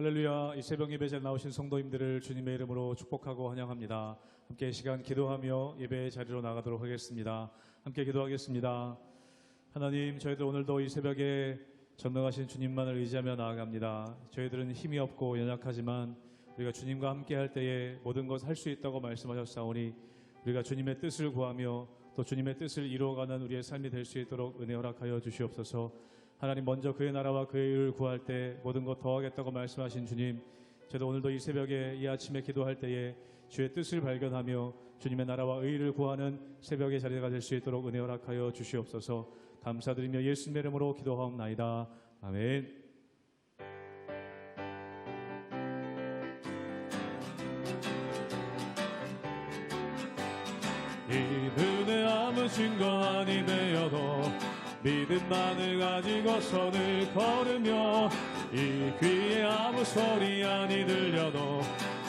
할렐루야. 이 새벽 예배에 나오신 성도님들을 주님의 이름으로 축복하고 환영합니다. 함께 이 시간 기도하며 예배의 자리로 나가도록 하겠습니다. 함께 기도하겠습니다. 하나님, 저희들 오늘도 이 새벽에 전능하신 주님만을 의지하며 나아갑니다. 저희들은 힘이 없고 연약하지만 우리가 주님과 함께 할 때에 모든 것 할 수 있다고 말씀하셨사오니 우리가 주님의 뜻을 구하며 또 주님의 뜻을 이루어가는 우리의 삶이 될 수 있도록 은혜 허락하여 주시옵소서. 하나님, 먼저 그의 나라와 그의 의를 구할 때 모든 것 더하겠다고 말씀하신 주님, 저도 오늘도 이 새벽에 이 아침에 기도할 때에 주의 뜻을 발견하며 주님의 나라와 의를 구하는 새벽의 자리가 될 수 있도록 은혜 허락하여 주시옵소서. 감사드리며 예수님의 이름으로 기도하옵나이다. 아멘. 이분의 아무 증거 아니 되어도 믿음만을 가지고 손을 걸으며 이 귀에 아무 소리 아니 들려도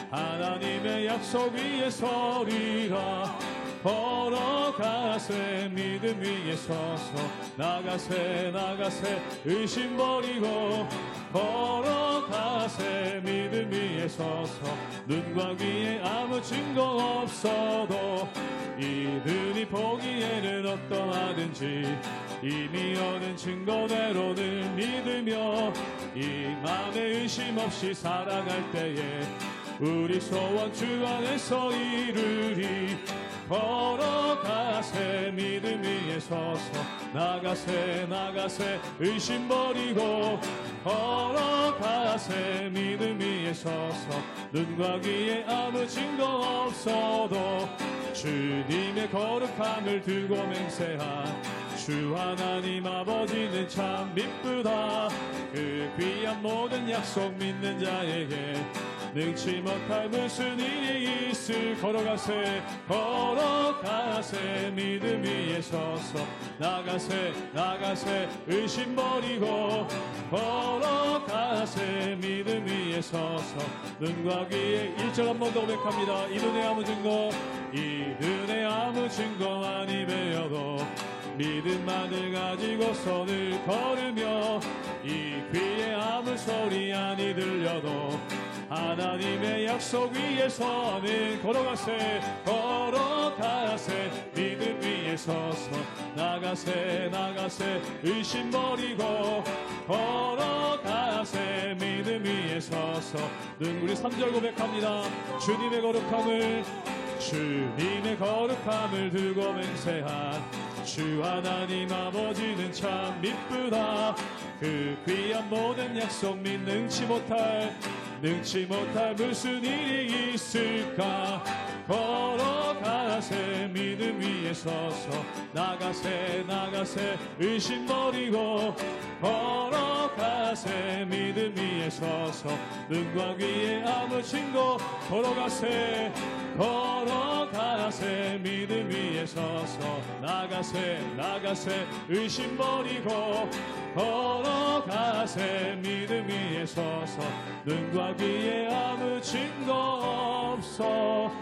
하나님의 약속 위에 서리라. 걸어가세 믿음 위에 서서 나가세 나가세 의심 버리고 걸어가세 믿음 위에 서서 눈과 귀에 아무 증거 없어도 이들이 보기에는 어떠하든지 이미 얻은 증거대로를 믿으며 이 맘에 의심 없이 살아갈 때에 우리 소원 주 안에서 이루리. 걸어가세 믿음 위에 서서 나가세 나가세 의심 버리고 걸어가세 믿음 위에 서서 눈과 귀에 아무 증거 없어도 주님의 거룩함을 두고 맹세한 주 하나님 아버지는 참 미쁘다. 그 귀한 모든 약속 믿는 자에게 능치 못할 무슨 일이 있을. 걸어가세 걸어가세 믿음 위에 서서 나가세 나가세 의심 버리고 걸어가세 믿음 위에 서서 눈과 귀에 1절 한 번 더 고백합니다. 이 눈에 아무 증거 이 눈에 아무 증거 아니 배어도 믿음만을 가지고 손을 걸으며 이 귀에 아무 소리 아니 들려도 하나님의 약속 위에 서는 걸어가세 걸어가세 믿음 위에 서서 나가세 나가세 의심 버리고 걸어가세 믿음 위에 서서 우리 3절 고백합니다. 주님의 거룩함을 두고 맹세한 주 하나님 아버지는 참 미쁘다. 그 귀한 모든 약속 능치 못할 무슨 일이 있을까. 걸어가세 믿음 위에 서서 나가세 나가세 의심 버리고 걸어가세 믿음 위에 서서 눈과 귀에 아무 증거 걸어가세 믿음 위에 서서 나가세 나가세 의심 버리고 걸어가세 믿음 위에 서서 눈과 귀에 아무 증거 없어도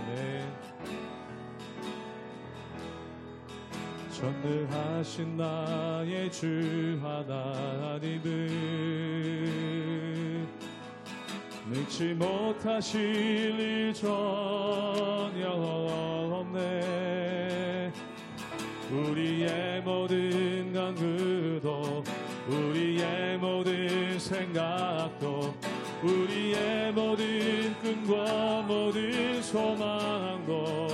네. 전능하신 나의 주 하나님은 능치 못하실 일 전혀 없네. 우리의 모든 간구도 우리의 모든 생각도 우리의 모든 꿈과 모든 소망도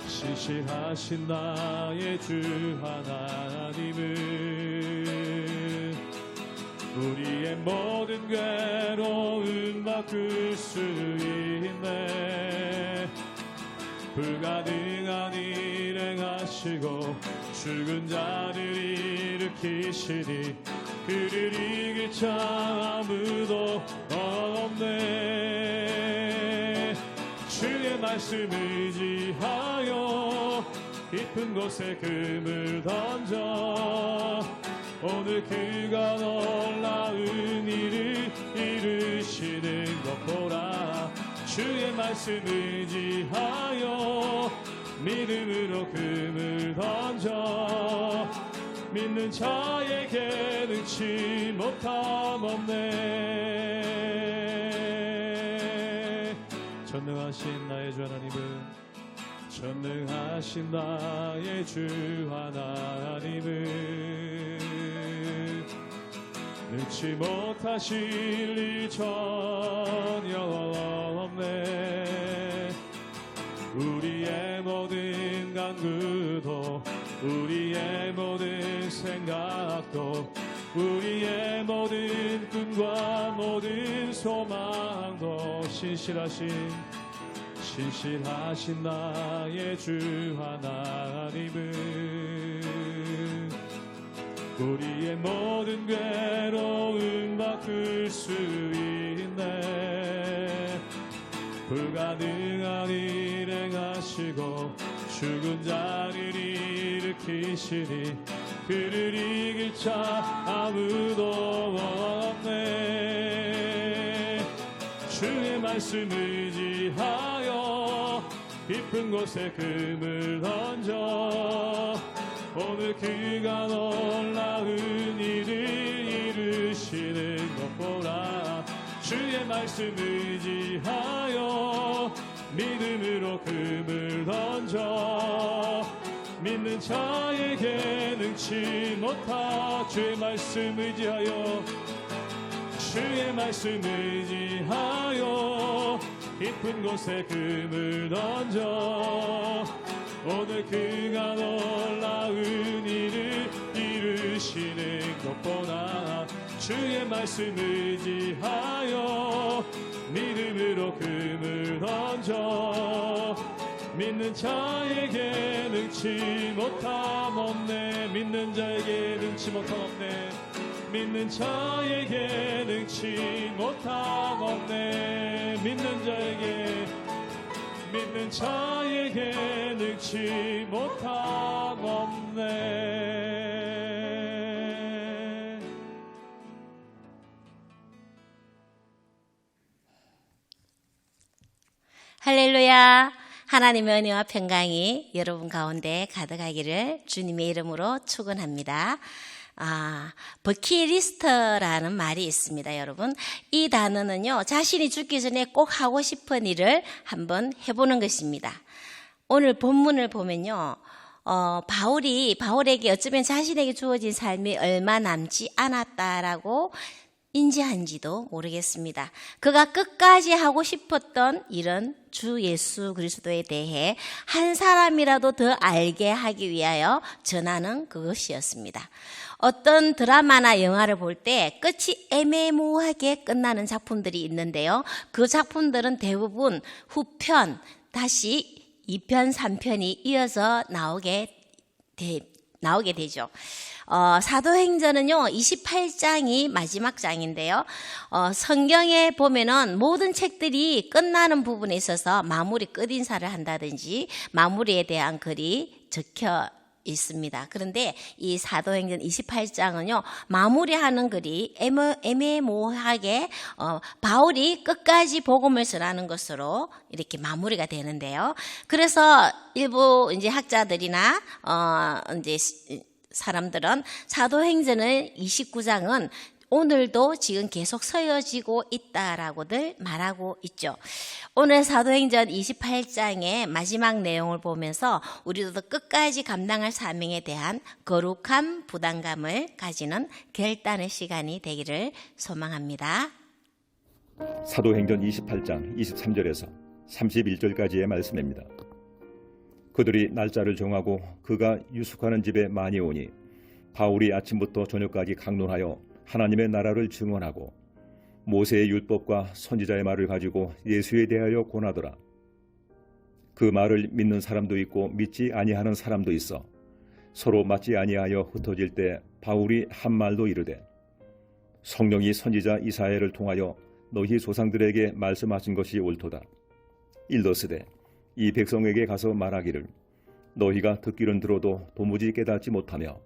신실하신 나의 주 하나님은 우리의 모든 괴로움 바꿀 수 있네. 불가능한 일 행하시고 죽은 자를 일으키시니 그를 이길 자 아무도 없네. 주의 말씀 의지하여 깊은 곳에 금을 던져 오늘 그가 놀라운 일을 이루시는 것 보라. 주의 말씀 의지하여 믿음으로 금을 던져 믿는 자에게 능치 못함 없네. 전능하신 나의 주 하나님은, 전능하신 나의 주 하나님은 능치 못하실 일 전혀 없네. 우리의 모든 간구도, 우리의 모든 생각도, 우리의 모든 꿈과 모든 소망도 신실하신 나의 주 하나님은 우리의 모든 괴로움 바꿀 수 있네. 불가능한 일 행하시고 죽은 자를 일으키시니 그를 이길 자 아무도 없네. 주의 말씀 의지하여 깊은 곳에 금을 던져 오늘 그가 놀라운 일을 이루시는 것 보라. 주의 말씀 의지하여 믿음으로 금을 던져 믿는 자에게 능치 못하. 주의 말씀 의지하여, 주의 말씀 의지하여 깊은 곳에 금을 던져 오늘 그가 놀라운 일을 이루시는 것 보라. 주의 말씀 의지하여 믿음으로 금을 던져 믿는 자에게 능치 못함 없네. 믿는 자에게 능치 못함 없네. 믿는 자에게 능치 못함 없네. 믿는 자에게 능치 못함 없네. 할렐루야. 하나님의 은혜와 평강이 여러분 가운데 가득하기를 주님의 이름으로 축원합니다. 버킷리스트라는 말이 있습니다, 여러분. 이 단어는요, 자신이 죽기 전에 꼭 하고 싶은 일을 한번 해보는 것입니다. 오늘 본문을 보면요, 바울에게 어쩌면 자신에게 주어진 삶이 얼마 남지 않았다라고 인지한지도 모르겠습니다. 그가 끝까지 하고 싶었던 일은 주 예수 그리스도에 대해 한 사람이라도 더 알게 하기 위하여 전하는 그것이었습니다. 어떤 드라마나 영화를 볼 때 끝이 애매모호하게 끝나는 작품들이 있는데요. 그 작품들은 대부분 후편, 다시 2편, 3편이 이어서 나오게 되죠. 사도행전은요, 28장이 마지막 장인데요. 성경에 보면은 모든 책들이 끝나는 부분에 있어서 마무리 끝인사를 한다든지 마무리에 대한 글이 적혀 있습니다. 그런데 이 사도행전 28장은요, 마무리하는 글이 애매모호하게 바울이 끝까지 복음을 전하는 것으로 이렇게 마무리가 되는데요. 그래서 일부 이제 학자들이나 이제 사람들은 사도행전의 29장은 오늘도 지금 계속 서여지고 있다라고들 말하고 있죠. 오늘 사도행전 28장의 마지막 내용을 보면서 우리도 끝까지 감당할 사명에 대한 거룩한 부담감을 가지는 결단의 시간이 되기를 소망합니다. 사도행전 28장 23절에서 31절까지의 말씀입니다. 그들이 날짜를 정하고 그가 유숙하는 집에 많이 오니 바울이 아침부터 저녁까지 강론하여 하나님의 나라를 증언하고 모세의 율법과 선지자의 말을 가지고 예수에 대하여 권하더라. 그 말을 믿는 사람도 있고 믿지 아니하는 사람도 있어 서로 맞지 아니하여 흩어질 때 바울이 한 말도 이르되 성령이 선지자 이사야를 통하여 너희 조상들에게 말씀하신 것이 옳도다. 일러스되 이 백성에게 가서 말하기를 너희가 듣기는 들어도 도무지 깨닫지 못하며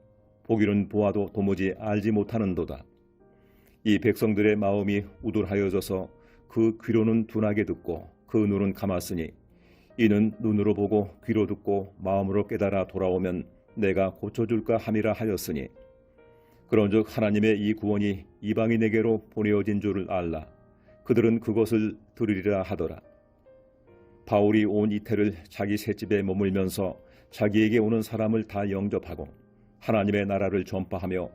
보기는 보아도 도무지 알지 못하는도다. 이 백성들의 마음이 우둘하여져서 그 귀로는 둔하게 듣고 그 눈은 감았으니 이는 눈으로 보고 귀로 듣고 마음으로 깨달아 돌아오면 내가 고쳐줄까 함이라 하였으니 그런즉 하나님의 이 구원이 이방인에게로 보내어진 줄을 알라. 그들은 그것을 들으리라 하더라. 바울이 온 이태를 자기 셋집에 머물면서 자기에게 오는 사람을 다 영접하고 하나님의 나라를 전파하며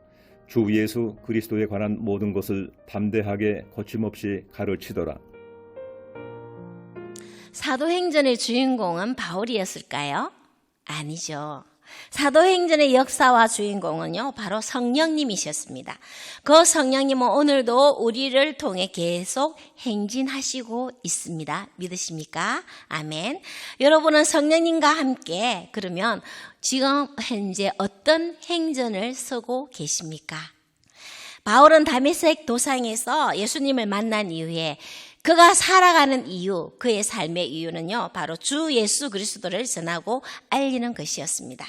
주 예수 그리스도에 관한 모든 것을 담대하게 거침없이 가르치더라. 사도행전의 주인공은 바울이었을까요? 아니죠. 사도행전의 역사와 주인공은요, 바로 성령님이셨습니다. 그 성령님은 오늘도 우리를 통해 계속 행진하시고 있습니다. 믿으십니까? 아멘. 여러분은 성령님과 함께 그러면 지금 현재 어떤 행전을 쓰고 계십니까? 바울은 다메섹 도상에서 예수님을 만난 이후에 그가 살아가는 이유, 그의 삶의 이유는요, 바로 주 예수 그리스도를 전하고 알리는 것이었습니다.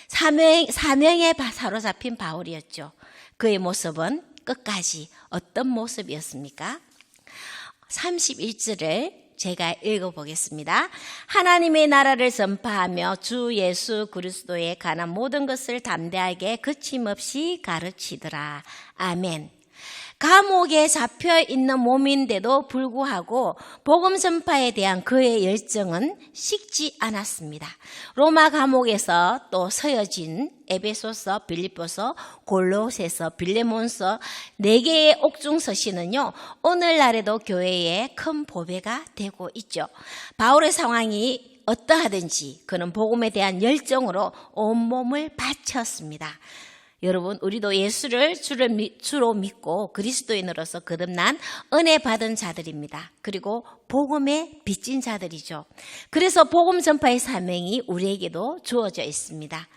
사명에 사로잡힌 바울이었죠. 그의 모습은 끝까지 어떤 모습이었습니까? 31절을 제가 읽어보겠습니다. 하나님의 나라를 전파하며 주 예수 그리스도에 관한 모든 것을 담대하게 거침없이 가르치더라. 아멘. 감옥에 잡혀 있는 몸인데도 불구하고 복음 전파에 대한 그의 열정은 식지 않았습니다. 로마 감옥에서 또 서여진 에베소서, 빌립보서, 골로새서, 빌레몬서 4개의 옥중 서신은요, 오늘날에도 교회에 큰 보배가 되고 있죠. 바울의 상황이 어떠하든지 그는 복음에 대한 열정으로 온몸을 바쳤습니다. 여러분, 우리도 예수를 주로 믿고 그리스도인으로서 거듭난 은혜 받은 자들입니다. 그리고 복음에 빚진 자들이죠. 그래서 복음 전파의 사명이 우리에게도 주어져 있습니다.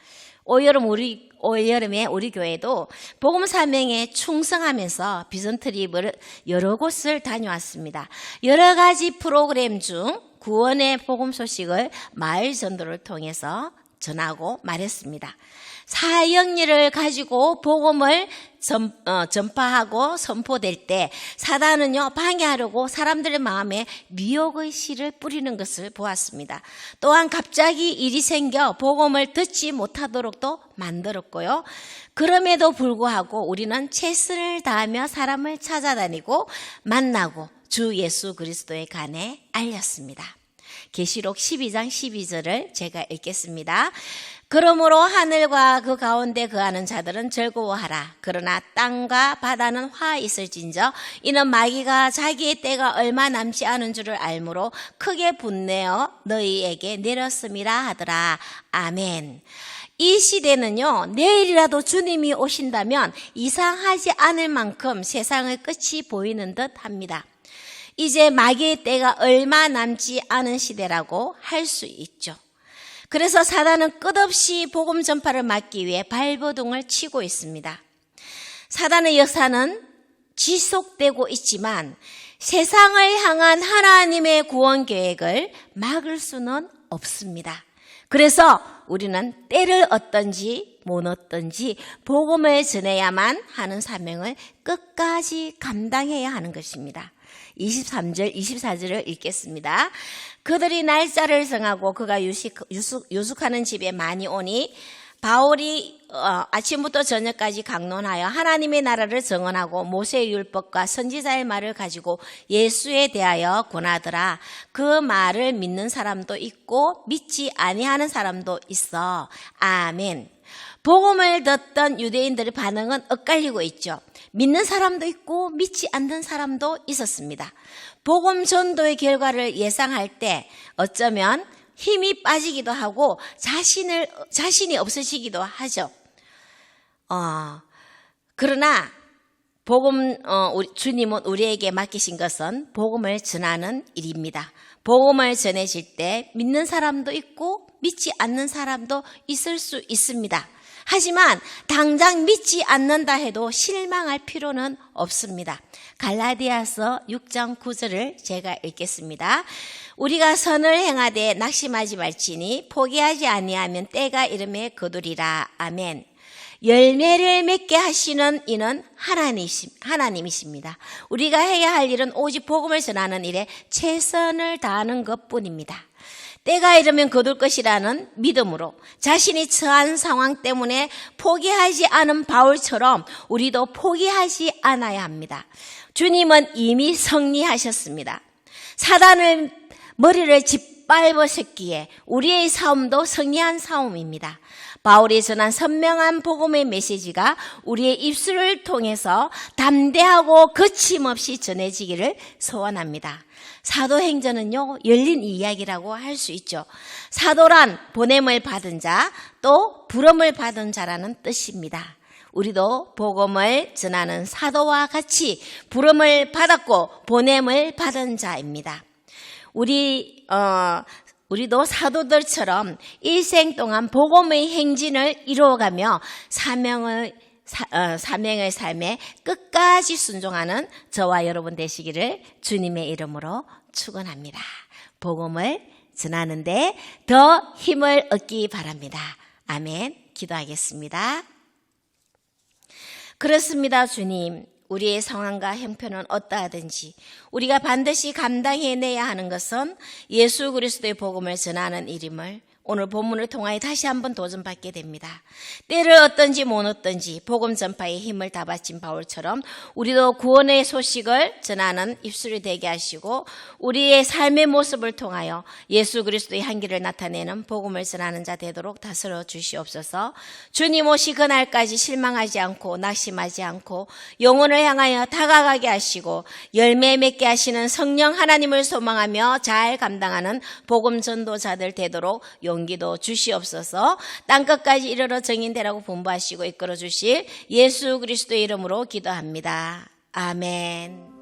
올여름에 우리 교회도 복음 사명에 충성하면서 비전 트립을 여러 곳을 다녀왔습니다. 여러 가지 프로그램 중 구원의 복음 소식을 마을 전도를 통해서 전하고 말했습니다. 사역일을 가지고 복음을 전파하고 선포될 때 사단은요, 방해하려고 사람들의 마음에 미혹의 씨를 뿌리는 것을 보았습니다. 또한 갑자기 일이 생겨 복음을 듣지 못하도록도 만들었고요. 그럼에도 불구하고 우리는 최선을 다하며 사람을 찾아다니고 만나고 주 예수 그리스도에 관해 알렸습니다. 계시록 12장 12절을 제가 읽겠습니다. 그러므로 하늘과 그 가운데 거하는 자들은 즐거워하라. 그러나 땅과 바다는 화 있을진저 이는 마귀가 자기의 때가 얼마 남지 않은 줄을 알므로 크게 분내어 너희에게 내렸음이라 하더라. 아멘. 이 시대는요, 내일이라도 주님이 오신다면 이상하지 않을 만큼 세상의 끝이 보이는 듯 합니다. 이제 마귀의 때가 얼마 남지 않은 시대라고 할 수 있죠. 그래서 사단은 끝없이 복음 전파를 막기 위해 발버둥을 치고 있습니다. 사단의 역사는 지속되고 있지만 세상을 향한 하나님의 구원 계획을 막을 수는 없습니다. 그래서 우리는 때를 얻든지 못 얻든지 복음을 전해야만 하는 사명을 끝까지 감당해야 하는 것입니다. 23절, 24절을 읽겠습니다. 그들이 날짜를 정하고 그가 유숙하는 집에 많이 오니 바울이 아침부터 저녁까지 강론하여 하나님의 나라를 증언하고 모세의 율법과 선지자의 말을 가지고 예수에 대하여 권하더라. 그 말을 믿는 사람도 있고 믿지 아니하는 사람도 있어. 아멘. 복음을 듣던 유대인들의 반응은 엇갈리고 있죠. 믿는 사람도 있고 믿지 않는 사람도 있었습니다. 복음 전도의 결과를 예상할 때 어쩌면 힘이 빠지기도 하고 자신이 없으시기도 하죠. 그러나 주님은 우리에게 맡기신 것은 복음을 전하는 일입니다. 복음을 전해질 때 믿는 사람도 있고 믿지 않는 사람도 있을 수 있습니다. 하지만 당장 믿지 않는다 해도 실망할 필요는 없습니다. 갈라디아서 6장 9절을 제가 읽겠습니다. 우리가 선을 행하되 낙심하지 말지니 포기하지 아니하면 때가 이름에 거두리라. 아멘. 열매를 맺게 하시는 이는 하나님이십니다. 우리가 해야 할 일은 오직 복음을 전하는 일에 최선을 다하는 것뿐입니다. 때가 이르면 거둘 것이라는 믿음으로 자신이 처한 상황 때문에 포기하지 않은 바울처럼 우리도 포기하지 않아야 합니다. 주님은 이미 승리하셨습니다. 사단을 머리를 짓밟으셨기에 우리의 싸움도 승리한 싸움입니다. 바울이 전한 선명한 복음의 메시지가 우리의 입술을 통해서 담대하고 거침없이 전해지기를 소원합니다. 사도행전은요, 열린 이야기라고 할 수 있죠. 사도란 보냄을 받은 자, 또 부름을 받은 자라는 뜻입니다. 우리도 복음을 전하는 사도와 같이 부름을 받았고 보냄을 받은 자입니다. 우리도 사도들처럼 일생 동안 복음의 행진을 이루어가며 사명의 삶에 끝까지 순종하는 저와 여러분 되시기를 주님의 이름으로 축원합니다. 복음을 전하는데 더 힘을 얻기 바랍니다. 아멘. 기도하겠습니다. 그렇습니다, 주님. 우리의 상황과 형편은 어떠하든지 우리가 반드시 감당해내야 하는 것은 예수 그리스도의 복음을 전하는 일임을 오늘 본문을 통하여 다시 한번 도전받게 됩니다. 때를 얻든지 못 얻든지 복음 전파에 힘을 다 바친 바울처럼 우리도 구원의 소식을 전하는 입술이 되게 하시고 우리의 삶의 모습을 통하여 예수 그리스도의 향기를 나타내는 복음을 전하는 자 되도록 다스려 주시옵소서. 주님 오시 그날까지 실망하지 않고 낙심하지 않고 영혼을 향하여 다가가게 하시고 열매 맺게 하시는 성령 하나님을 소망하며 잘 감당하는 복음 전도자들 되도록 용기도 주시옵소서. 땅끝까지 이르러 정인되라고 분부하시고 이끌어 주실 예수 그리스도의 이름으로 기도합니다. 아멘.